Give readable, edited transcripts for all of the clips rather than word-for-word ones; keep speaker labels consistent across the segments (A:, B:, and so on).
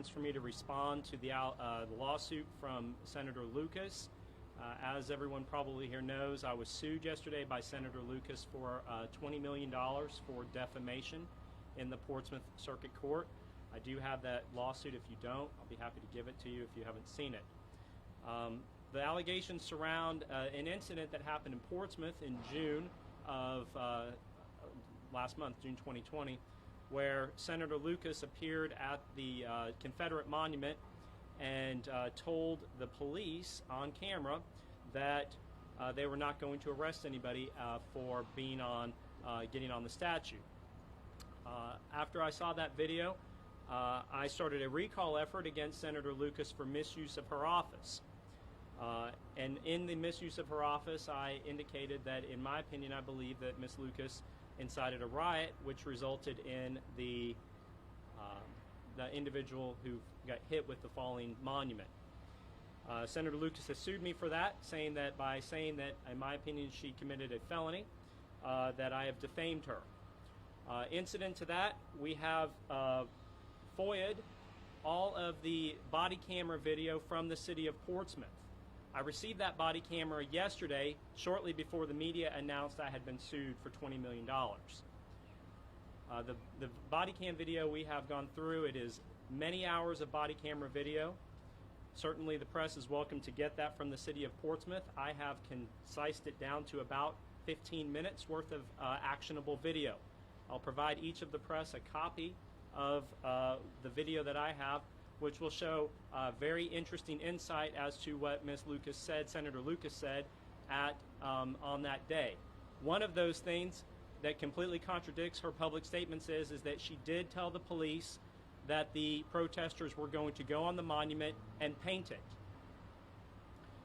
A: For me to respond to the lawsuit from Senator Lucas. As everyone probably here knows, I was sued yesterday by Senator Lucas for $20 million for defamation in the Portsmouth Circuit Court. I do have that lawsuit. If you don't, I'll be happy to give it to you if you haven't seen it. The allegations surround an incident that happened in Portsmouth in June of last month, June 2020, where Senator Lucas appeared at the Confederate monument and told the police on camera that they were not going to arrest anybody for being on, getting on the statue. After I saw that video, I started a recall effort against Senator Lucas for misuse of her office. And in the misuse of her office, I indicated that, in my opinion, I believe that Ms. Lucas incited a riot, which resulted in the individual who got hit with the falling monument. Senator Lucas has sued me for that, saying that in my opinion, she committed a felony, that I have defamed her. Incident to that, we have FOIA'd all of the body camera video from the city of Portsmouth. I received that body camera yesterday, shortly before the media announced I had been sued for $20 million. The body cam video we have gone through, it is many hours of body camera video. Certainly the press is welcome to get that from the city of Portsmouth. I have concised it down to about 15 minutes worth of actionable video. I'll provide each of the press a copy of the video that I have, which will show very interesting insight as to what Ms. Lucas said, Senator Lucas said, on that day. One of those things that completely contradicts her public statements is that she did tell the police that the protesters were going to go on the monument and paint it.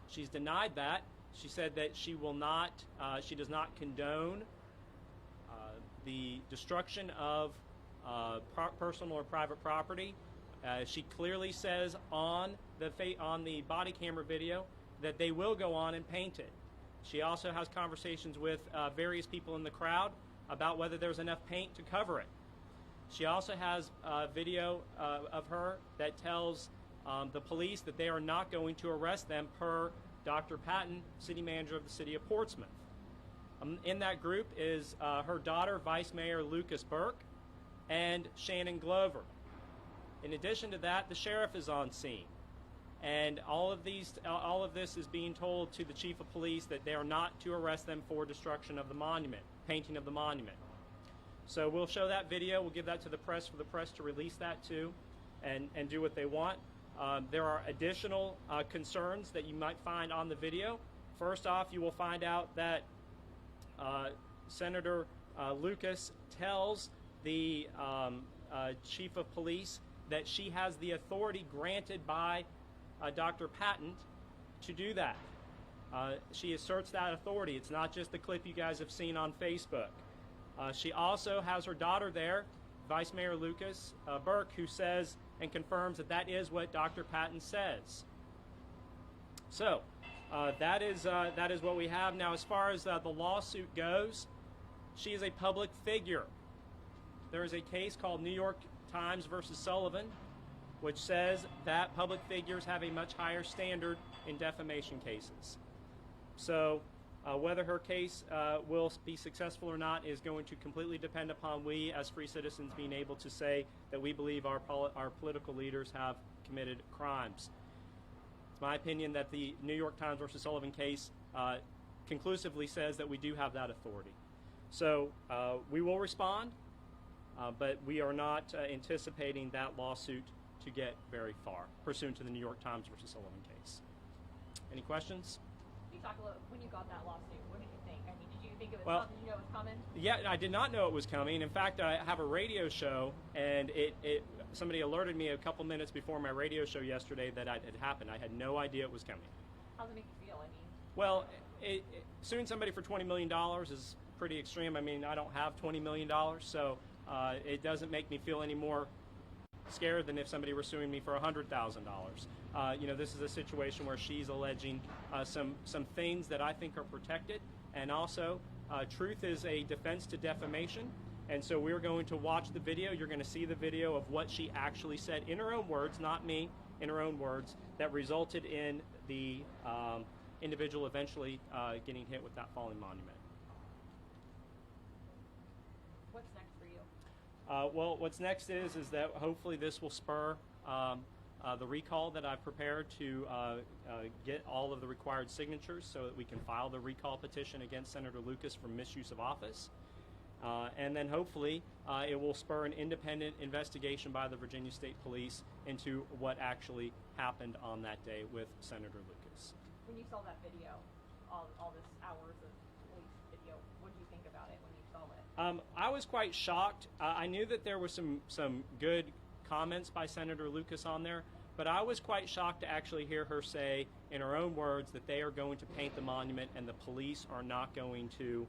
A: She's denied that. She said that she will not, she does not condone the destruction of personal or private property. She clearly says on the body camera video that they will go on and paint it. She also has conversations with various people in the crowd about whether there's enough paint to cover it. She also has video of her that tells the police that they are not going to arrest them, per Dr. Patton, city manager of the city of Portsmouth. In that group is her daughter, Vice Mayor Lucas Burke, and Shannon Glover. In addition to that, the sheriff is on scene, and all of this is being told to the chief of police that they are not to arrest them for destruction of the monument, painting of the monument. So we'll show that video. We'll give that to the press for the press to release that to, and do what they want. There are additional concerns that you might find on the video. First off, you will find out that Senator Lucas tells the chief of police that she has the authority granted by Dr. Patton to do that. She asserts that authority. It's not just the clip you guys have seen on Facebook. She also has her daughter there, Vice Mayor Lucas Burke, who says and confirms that that is what Dr. Patton says. So that is what we have. Now, as far as the lawsuit goes, she is a public figure. There is a case called New York Times versus Sullivan, which says that public figures have a much higher standard in defamation cases. So whether her case will be successful or not is going to completely depend upon we as free citizens being able to say that we believe our political leaders have committed crimes. It's my opinion that the New York Times versus Sullivan case conclusively says that we do have that authority. So we will respond, but we are not anticipating that lawsuit to get very far, pursuant to the New York Times versus Sullivan case. Any questions?
B: Can you talk a little, when you got that lawsuit, what did you think? I mean, did you think it was coming? Did you know it was coming?
A: Yeah, I did not know it was coming. In fact, I have a radio show, and somebody alerted me a couple minutes before my radio show yesterday that it had happened. I had no idea it was coming.
B: How does it make you feel? I mean,
A: well, suing somebody for $20 million is pretty extreme. I mean, I don't have $20 million, so it doesn't make me feel any more scared than if somebody were suing me for $100,000. You know, this is a situation where she's alleging some things that I think are protected, and also truth is a defense to defamation, And so we're going to watch the video. You're going to see the video of what she actually said in her own words, not me, in her own words, that resulted in the individual eventually getting hit with that falling monument.
B: What's next for you?
A: Well, what's next is that hopefully this will spur the recall that I've prepared to get all of the required signatures so that we can file the recall petition against Senator Lucas for misuse of office. And then hopefully it will spur an independent investigation by the Virginia State Police into what actually happened on that day with Senator Lucas.
B: When you saw that video, all this hours of police video, what did you think about it when you saw it?
A: I was quite shocked. I knew that there were some good comments by Senator Lucas on there, but I was quite shocked to actually hear her say in her own words that they are going to paint the monument and the police are not going to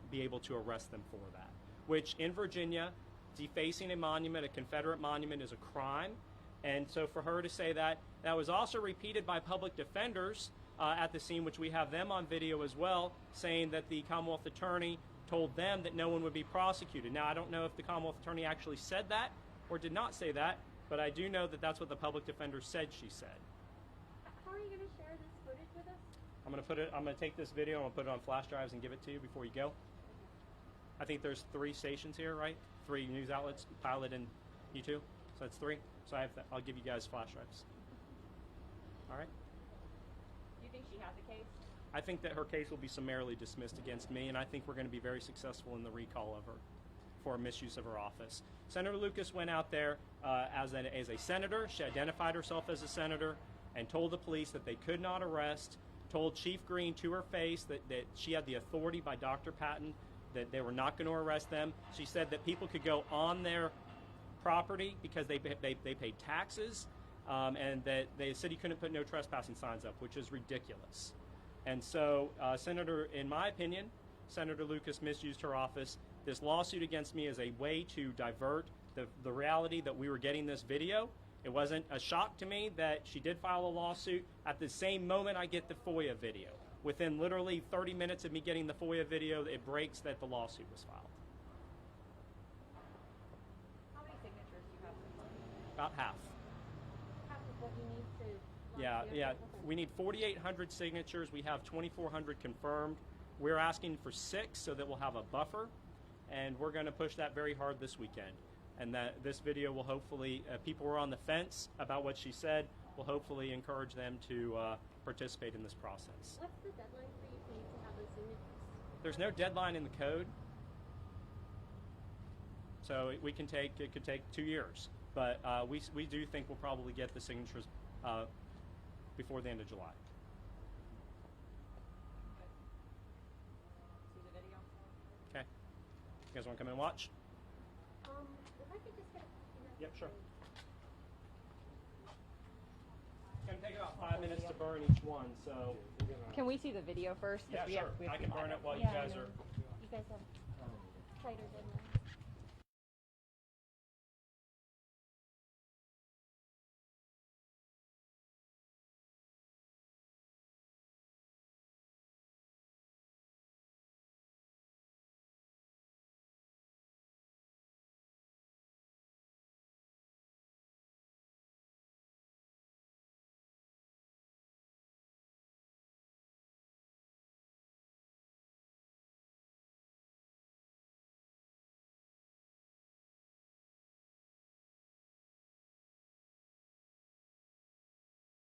A: be able to arrest them for that. Which in Virginia, defacing a monument, a Confederate monument, is a crime. And so for her to say that, that was also repeated by public defenders at the scene, which we have them on video as well, saying that the Commonwealth Attorney told them that no one would be prosecuted. Now, I don't know if the Commonwealth Attorney actually said that or did not say that, but I do know that that's what the public defender said she said.
B: How are you going to share this footage with us?
A: I'm going to take this video, I'm going to put it on flash drives and give it to you before you go. I think there's 3 stations here, right? 3 news outlets, Pilot and you two. So that's 3. So I'll give you guys flash drives. All right?
B: Do you think she has a case?
A: I think that her case will be summarily dismissed against me, and I think we're going to be very successful in the recall of her for misuse of her office. Senator Lucas went out there as a senator. She identified herself as a senator and told the police that they could not arrest, told Chief Green to her face that she had the authority by Dr. Patton that they were not going to arrest them. She said that people could go on their property because they paid taxes, and that the city couldn't put no trespassing signs up, which is ridiculous. And so, in my opinion, Senator Lucas misused her office. This lawsuit against me is a way to divert the reality that we were getting this video. It wasn't a shock to me that she did file a lawsuit. At the same moment I get the FOIA video. Within literally 30 minutes of me getting the FOIA video, it breaks that the lawsuit was filed.
B: How many signatures do you have so far?
A: About half.
B: Half of what you need to...
A: Yeah. We need 4,800 signatures. We have 2,400 confirmed. We're asking for 6 so that we'll have a buffer, and we're going to push that very hard this weekend. And that this video will hopefully, people who are on the fence about what she said, will hopefully encourage them to participate in this process.
B: What's the deadline for you to have those signatures?
A: There's no deadline in the code, so it could take 2 years. But we do think we'll probably get the signatures before the end of July.
B: See the video?
A: Okay. You guys want to come and watch?
B: If I could just get a...
A: Yep, sure. It's going to take about 5 minutes to burn each one, so...
B: Can we see the video first?
A: Yeah, sure. I can burn it while you
B: Yeah,
A: guys
B: I know.
A: are...
B: You guys have tighter deadlines.